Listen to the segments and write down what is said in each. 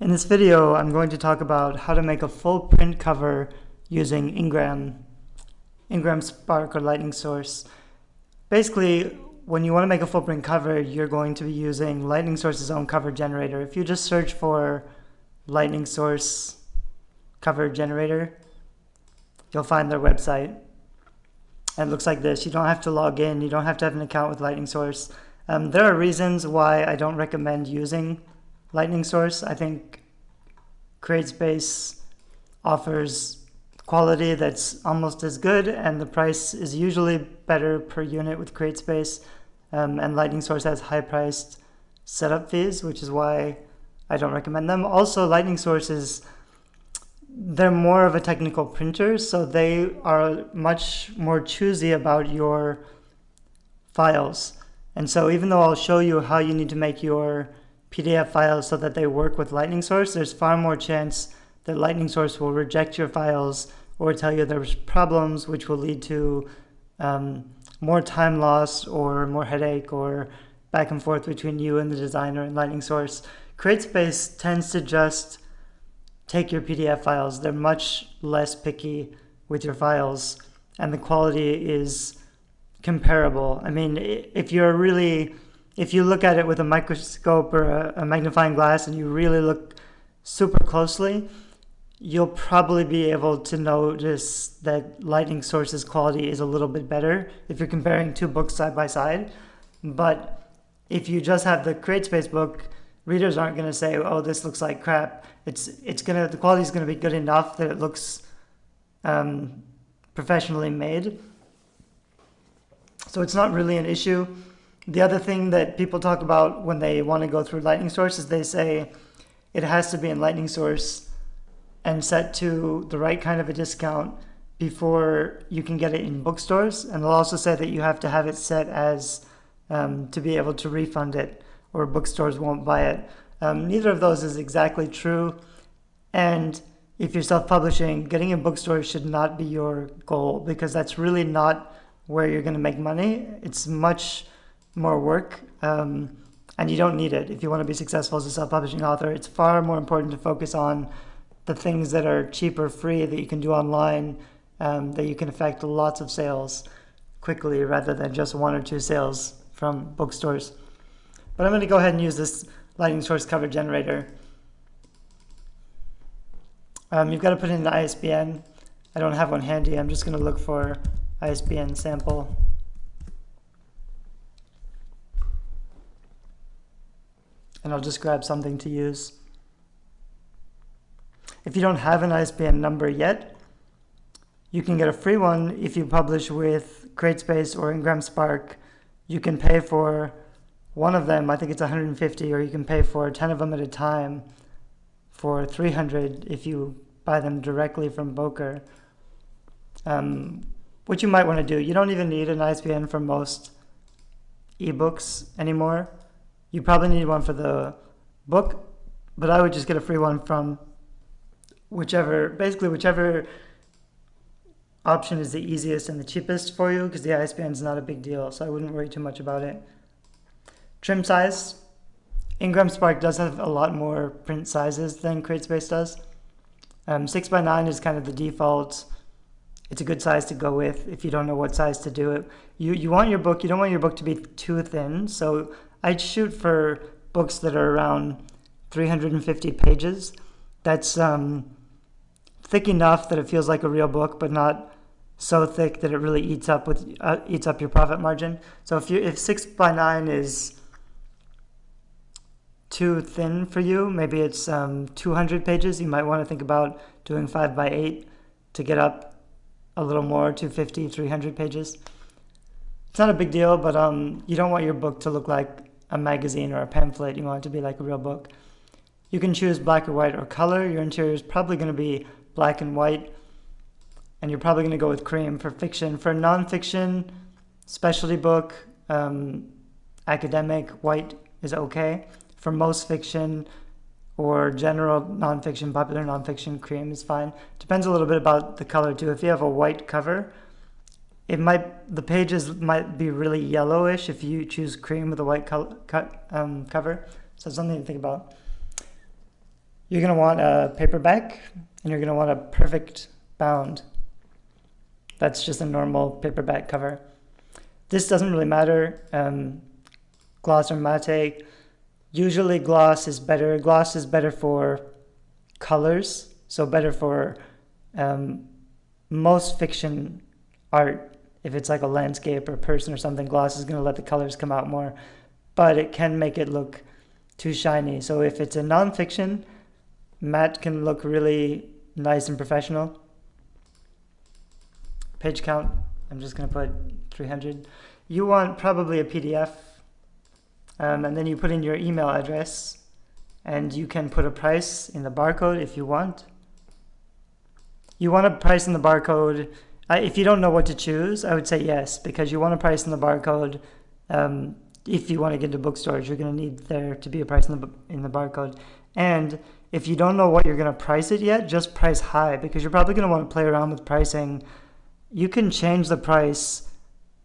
In this video, I'm going to talk about how to make a full print cover using Ingram Spark or Lightning Source. Basically, when you want to make a full print cover, you're going to be using Lightning Source's own cover generator. If you just search for Lightning Source cover generator, you'll find their website. And it looks like this. You don't have to log in. You don't have to have an account with Lightning Source. There are reasons why I don't recommend using Lightning Source. I think CreateSpace offers quality that's almost as good, and the price is usually better per unit with CreateSpace. And Lightning Source has high-priced setup fees, which is why I don't recommend them. Also, Lightning Source they're more of a technical printer, so they are much more choosy about your files. And so even though I'll show you how you need to make your PDF files so that they work with Lightning Source, there's far more chance that Lightning Source will reject your files or tell you there's problems, which will lead to more time loss or more headache or back and forth between you and the designer and Lightning Source. CreateSpace tends to just take your PDF files. They're much less picky with your files, and the quality is comparable. I mean, if you look at it with a microscope or a magnifying glass and you really look super closely, you'll probably be able to notice that Lightning Source's quality is a little bit better if you're comparing two books side by side. But if you just have the CreateSpace book, readers aren't going to say, oh, this looks like crap. The quality is going to be good enough that it looks professionally made. So it's not really an issue. The other thing that people talk about when they want to go through Lightning Source is they say it has to be in Lightning Source and set to the right kind of a discount before you can get it in bookstores. And they'll also say that you have to have it set as to be able to refund it, or bookstores won't buy it. Neither of those is exactly true. And if you're self-publishing, getting in bookstores should not be your goal, because that's really not where you're going to make money. It's much more work, and you don't need it if you want to be successful as a self-publishing author. It's far more important to focus on the things that are cheap or free that you can do online, that you can affect lots of sales quickly rather than just one or two sales from bookstores. But I'm going to go ahead and use this Lightning Source cover generator. You've got to put in an ISBN. I don't have one handy. I'm just going to look for ISBN sample. And I'll just grab something to use. If you don't have an ISBN number yet, you can get a free one if you publish with CreateSpace or Ingram Spark. You can pay for one of them, I think it's 150, or you can pay for 10 of them at a time for 300 if you buy them directly from Boker. What you might want to do, you don't even need an ISBN for most ebooks anymore. You probably need one for the book, but I would just get a free one from whichever option is the easiest and the cheapest for you, because the ISBN is not a big deal, so I wouldn't worry too much about it. Trim size. Ingram Spark does have a lot more print sizes than CreateSpace does. 6x9 is kind of the default. It's a good size to go with if you don't know what size to do it. You don't want your book to be too thin, so I'd shoot for books that are around 350 pages. That's thick enough that it feels like a real book, but not so thick that it really eats up your profit margin. So if 6x9 is too thin for you, maybe it's 200 pages, you might want to think about doing 5x8 to get up a little more, 250, 300 pages. It's not a big deal, but you don't want your book to look like a magazine or a pamphlet. You want it to be like a real book. You can choose black or white or color. Your interior is probably going to be black and white, and you're probably going to go with cream for fiction. For nonfiction, specialty book, academic, white is okay. For most fiction or general nonfiction, popular nonfiction, cream is fine. Depends a little bit about the color too. If you have a white cover, the pages might be really yellowish if you choose cream with a white cover. So something to think about. You're going to want a paperback, and you're going to want a perfect bound. That's just a normal paperback cover. This doesn't really matter, gloss or matte. Usually gloss is better. Gloss is better for colors, so better for most fiction art. If it's like a landscape or person or something, gloss is going to let the colors come out more, but it can make it look too shiny. So if it's a nonfiction, matte can look really nice and professional. Page count, I'm just going to put 300. You want probably a PDF, and then you put in your email address, and you can put a price in the barcode if you want. You want a price in the barcode. If you don't know what to choose, I would say yes, because you want a price in the barcode. If you want to get into bookstores, you're going to need there to be a price in the barcode. And if you don't know what you're going to price it yet, just price high, because you're probably going to want to play around with pricing. You can change the price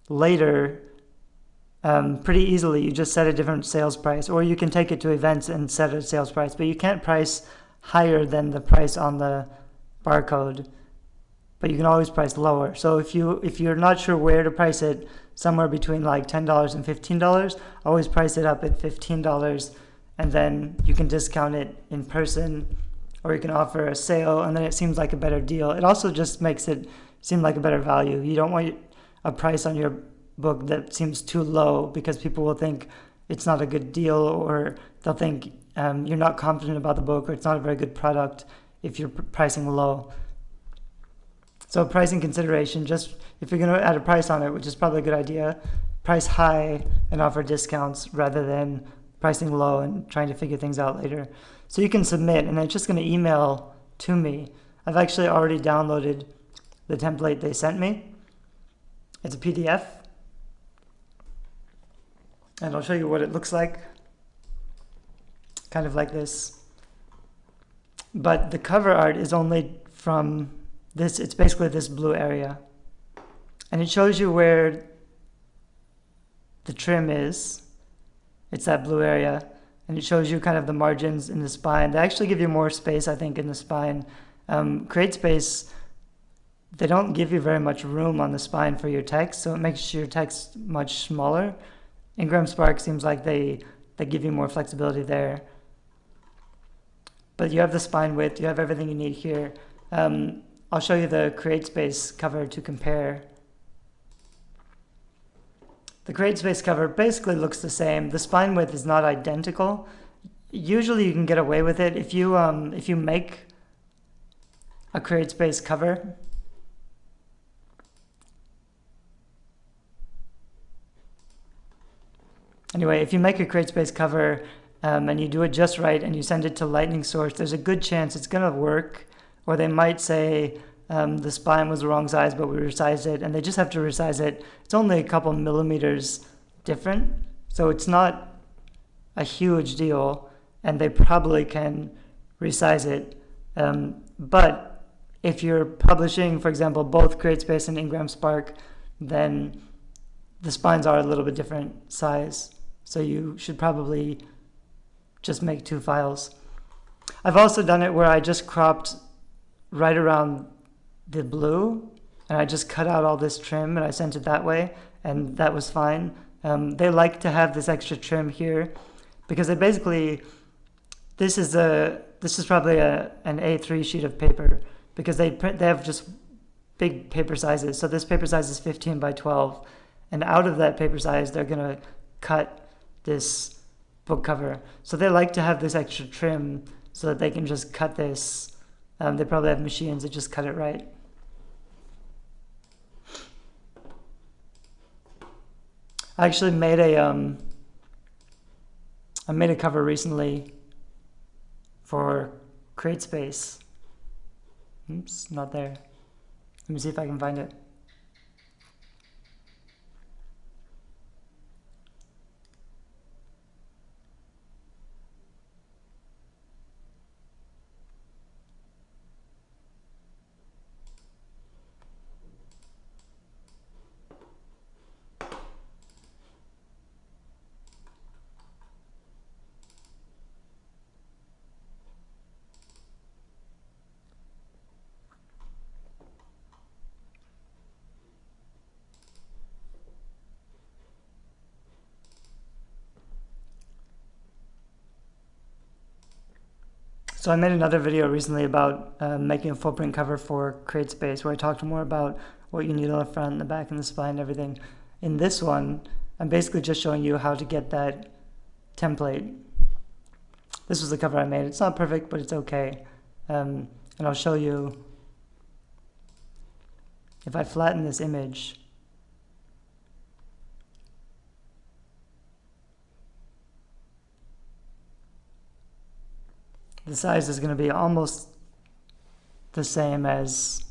later pretty easily. You just set a different sales price, or you can take it to events and set a sales price, but you can't price higher than the price on the barcode, but you can always price lower. So if you're not sure where to price it, somewhere between like $10 and $15, always price it up at $15, and then you can discount it in person, or you can offer a sale, and then it seems like a better deal. It also just makes it seem like a better value. You don't want a price on your book that seems too low, because people will think it's not a good deal, or they'll think you're not confident about the book, or it's not a very good product if you're pricing low. So pricing consideration, just if you're going to add a price on it, which is probably a good idea, price high and offer discounts rather than pricing low and trying to figure things out later. So you can submit, and it's just going to email to me. I've actually already downloaded the template they sent me. It's a PDF, and I'll show you what it looks like. Kind of like this. But the cover art is only from this. It's basically this blue area, and it shows you where the trim is. It's that blue area, and it shows you kind of the margins in the spine. They actually give you more space, I think, in the spine. CreateSpace, they don't give you very much room on the spine for your text, so it makes your text much smaller. Ingram Spark seems like they give you more flexibility there. But you have the spine width, you have everything you need here. I'll show you the CreateSpace cover to compare. The CreateSpace cover basically looks the same. The spine width is not identical. Usually you can get away with it if you make a CreateSpace cover. Anyway, if you make a CreateSpace cover and you do it just right and you send it to Lightning Source, there's a good chance it's going to work. Or they might say the spine was the wrong size, but we resized it, and they just have to resize it. It's only a couple millimeters different, so it's not a huge deal, and they probably can resize it. But if you're publishing, for example, both CreateSpace and Ingram Spark, then the spines are a little bit different size, so you should probably just make 2 files. I've also done it where I just cropped right around the blue, and I just cut out all this trim and I sent it that way, and that was fine. They like to have this extra trim here because they basically, this is probably an A3 sheet of paper, because they have just big paper sizes. So this paper size is 15 by 12, and out of that paper size they're gonna cut this book cover. So they like to have this extra trim so that they can just cut this. They probably have machines that just cut it right. I actually made a cover recently for CreateSpace. Oops, not there. Let me see if I can find it. So I made another video recently about making a full print cover for CreateSpace, where I talked more about what you need on the front and the back and the spine and everything. In this one, I'm basically just showing you how to get that template. This was the cover I made. It's not perfect, but it's okay. And I'll show you, if I flatten this image, the size is going to be almost the same as,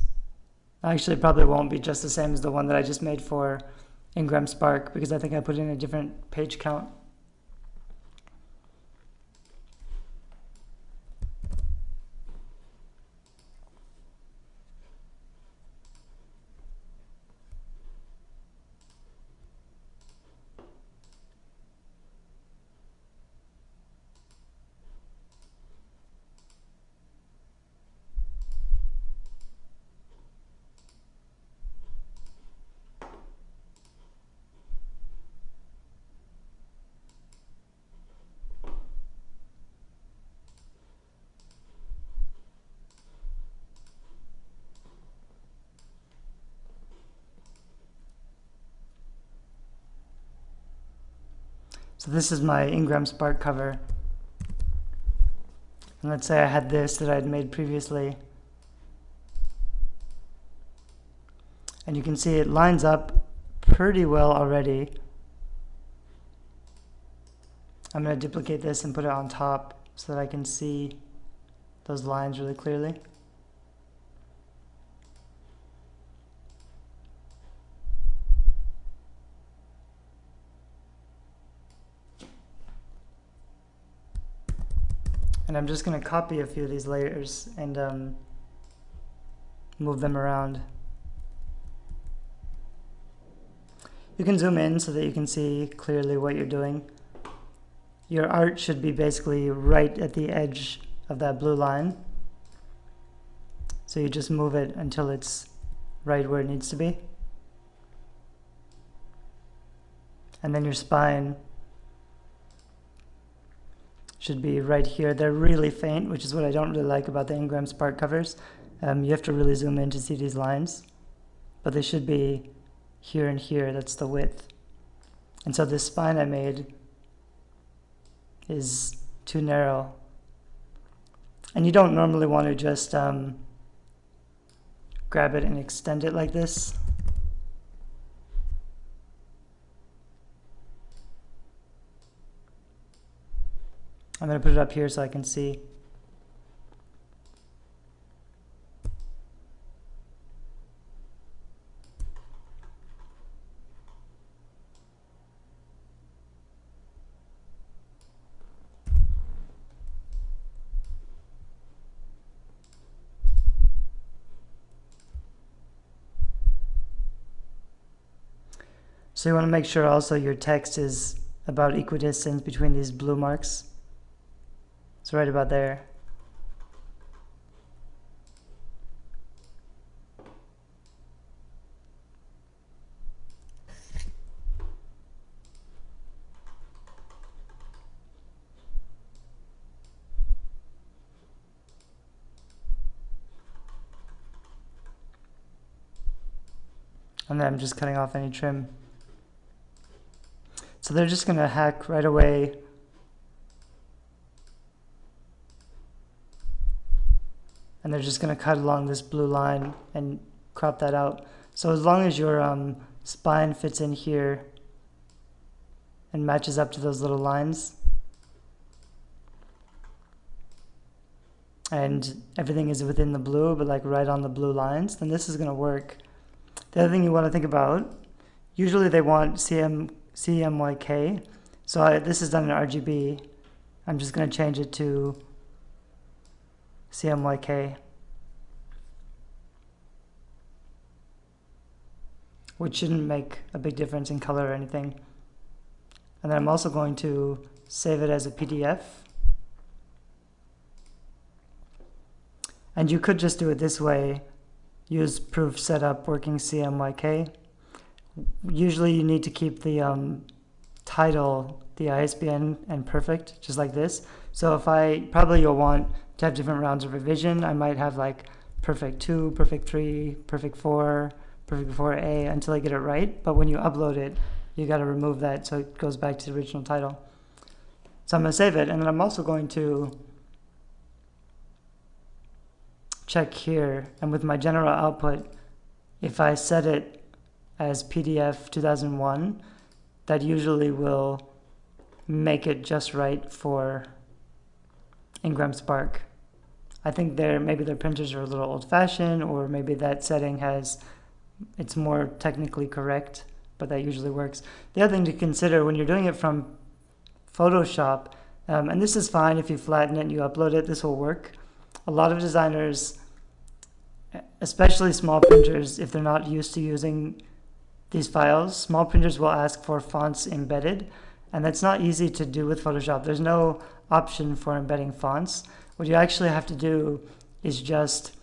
actually it probably won't be just the same as the one that I just made for Ingram Spark, because I think I put in a different page count. So this is my Ingram Spark cover. And let's say I had this that I had made previously. And you can see it lines up pretty well already. I'm going to duplicate this and put it on top so that I can see those lines really clearly. And I'm just going to copy a few of these layers and move them around. You can zoom in so that you can see clearly what you're doing. Your art should be basically right at the edge of that blue line. So you just move it until it's right where it needs to be. And then your spine should be right here. They're really faint, which is what I don't really like about the Ingram Spark covers. You have to really zoom in to see these lines, but they should be here and here. That's the width. And so this spine I made is too narrow. And you don't normally want to just grab it and extend it like this. I'm going to put it up here so I can see. So you want to make sure also your text is about equidistant between these blue marks. It's right about there. And then I'm just cutting off any trim. So they're just going to hack right away and they're just going to cut along this blue line and crop that out. So as long as your spine fits in here and matches up to those little lines, and everything is within the blue, but like right on the blue lines, then this is going to work. The other thing you want to think about, usually they want CMYK. So this is done in RGB. I'm just going to change it to CMYK, which shouldn't make a big difference in color or anything. And then I'm also going to save it as a PDF. And you could just do it this way, use proof setup working CMYK. Usually you need to keep the title, the ISBN, and perfect, just like this. So if probably you'll want to have different rounds of revision. I might have like perfect 2, perfect 3, perfect 4, perfect 4A until I get it right. But when you upload it, you got to remove that so it goes back to the original title. So I'm going to save it, and then I'm also going to check here, and with my general output, if I set it as PDF 2001, that usually will make it just right for Ingram Spark. I think maybe their printers are a little old-fashioned, or maybe that setting it's more technically correct, but that usually works. The other thing to consider when you're doing it from Photoshop, and this is fine if you flatten it and you upload it, this will work. A lot of designers, especially small printers, if they're not used to using these files, small printers will ask for fonts embedded, and that's not easy to do with Photoshop. There's no option for embedding fonts. What you actually have to do is just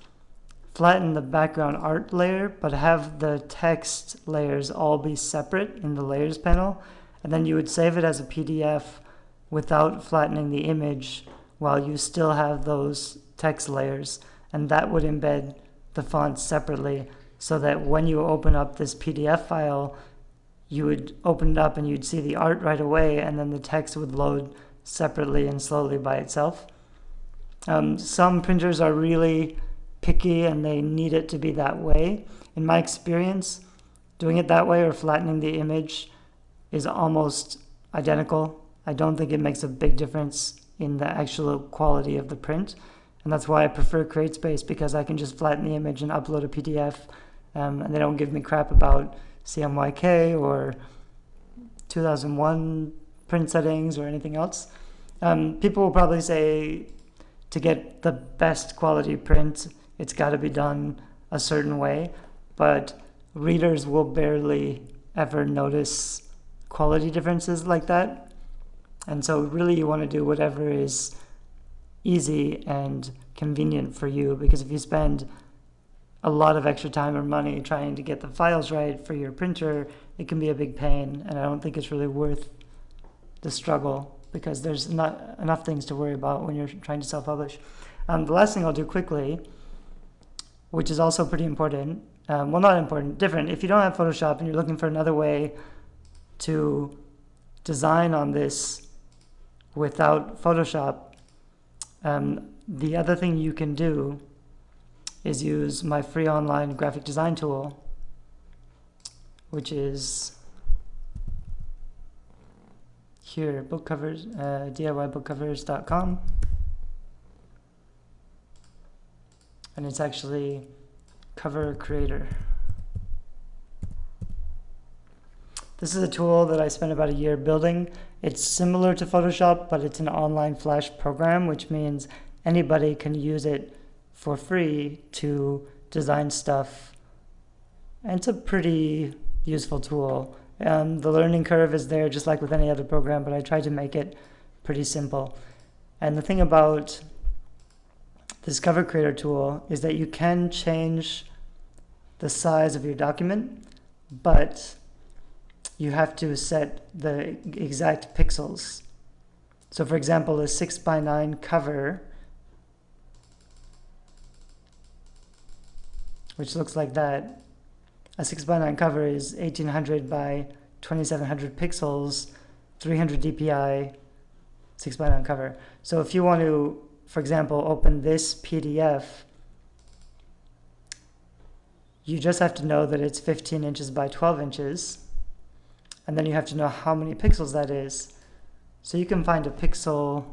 flatten the background art layer, but have the text layers all be separate in the layers panel, and then you would save it as a PDF without flattening the image while you still have those text layers, and that would embed the fonts separately, so that when you open up this PDF file, you would open it up and you'd see the art right away, and then the text would load separately and slowly by itself. Some printers are really picky and they need it to be that way. In my experience, doing it that way or flattening the image is almost identical. I don't think it makes a big difference in the actual quality of the print. And that's why I prefer CreateSpace, because I can just flatten the image and upload a PDF, and they don't give me crap about CMYK or 2001 print settings or anything else. People will probably say to get the best quality print, it's got to be done a certain way, but readers will barely ever notice quality differences like that. And so really you want to do whatever is easy and convenient for you, because if you spend a lot of extra time or money trying to get the files right for your printer, it can be a big pain, and I don't think it's really worth the struggle, because there's not enough things to worry about when you're trying to self-publish. The last thing I'll do quickly, which is also pretty important, well, not important, different. If you don't have Photoshop and you're looking for another way to design on this without Photoshop, the other thing you can do is use my free online graphic design tool, which is here, book covers, DIYbookcovers.com. And it's actually Cover Creator. This is a tool that I spent about a year building. It's similar to Photoshop, but it's an online Flash program, which means anybody can use it for free to design stuff. And it's a pretty useful tool. The learning curve is there just like with any other program, but I tried to make it pretty simple. And the thing about this Cover Creator tool is that you can change the size of your document, but you have to set the exact pixels. So for example, a 6:9 cover, which looks like that, a 6:9 cover is 1800 by 2700 pixels, 300 dpi, 6:9 cover. So if you want to, for example, open this PDF, you just have to know that it's 15 inches by 12 inches, and then you have to know how many pixels that is. So you can find a pixel,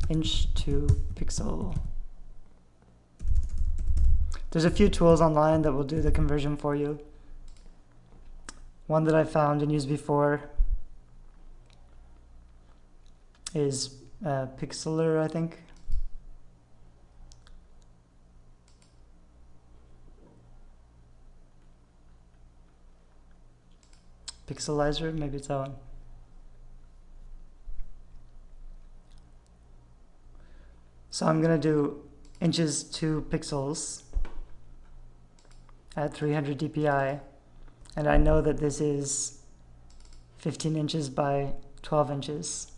inch to pixel. There's a few tools online that will do the conversion for you. One that I found and used before is Pixlr, I think. Pixelizer, maybe it's that one. So I'm going to do inches to pixels at 300 dpi, and I know that this is 15 inches by 12 inches.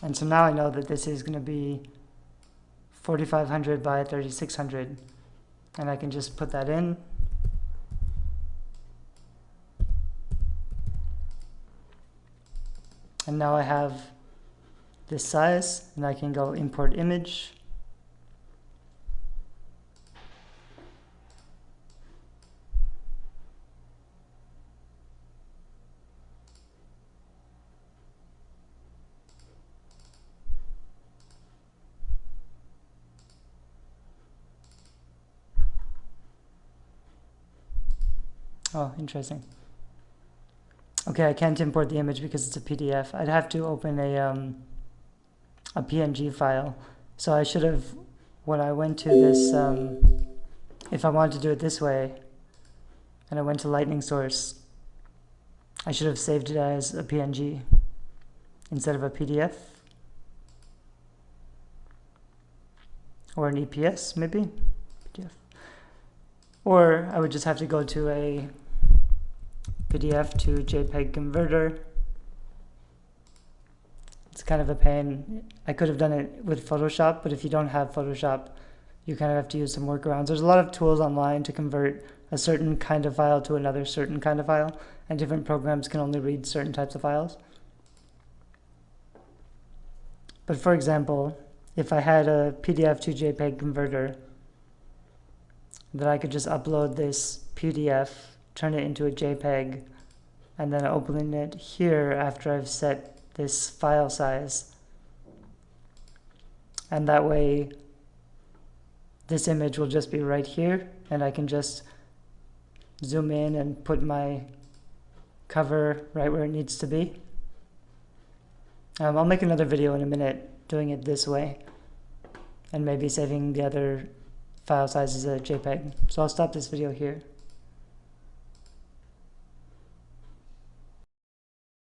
And so now I know that this is going to be 4500 by 3600, and I can just put that in. And now I have this size, and I can go import image. Oh, interesting. Okay, I can't import the image because it's a PDF. I'd have to open a PNG file. So I should have, when I went to this, if I wanted to do it this way, and I went to lightning source, I should have saved it as a PNG instead of a PDF. Or an EPS, maybe? PDF. Or I would just have to go to a PDF to JPEG converter. It's kind of a pain. I could have done it with Photoshop, but if you don't have Photoshop, you kind of have to use some workarounds. There's a lot of tools online to convert a certain kind of file to another certain kind of file, and different programs can only read certain types of files. But for example, if I had a PDF to JPEG converter, then I could just upload this PDF, turn it into a JPEG, and then open it here after I've set this file size. And that way, this image will just be right here, and I can just zoom in and put my cover right where it needs to be. I'll make another video in a minute doing it this way, and maybe saving the other file size as a JPEG. So I'll stop this video here.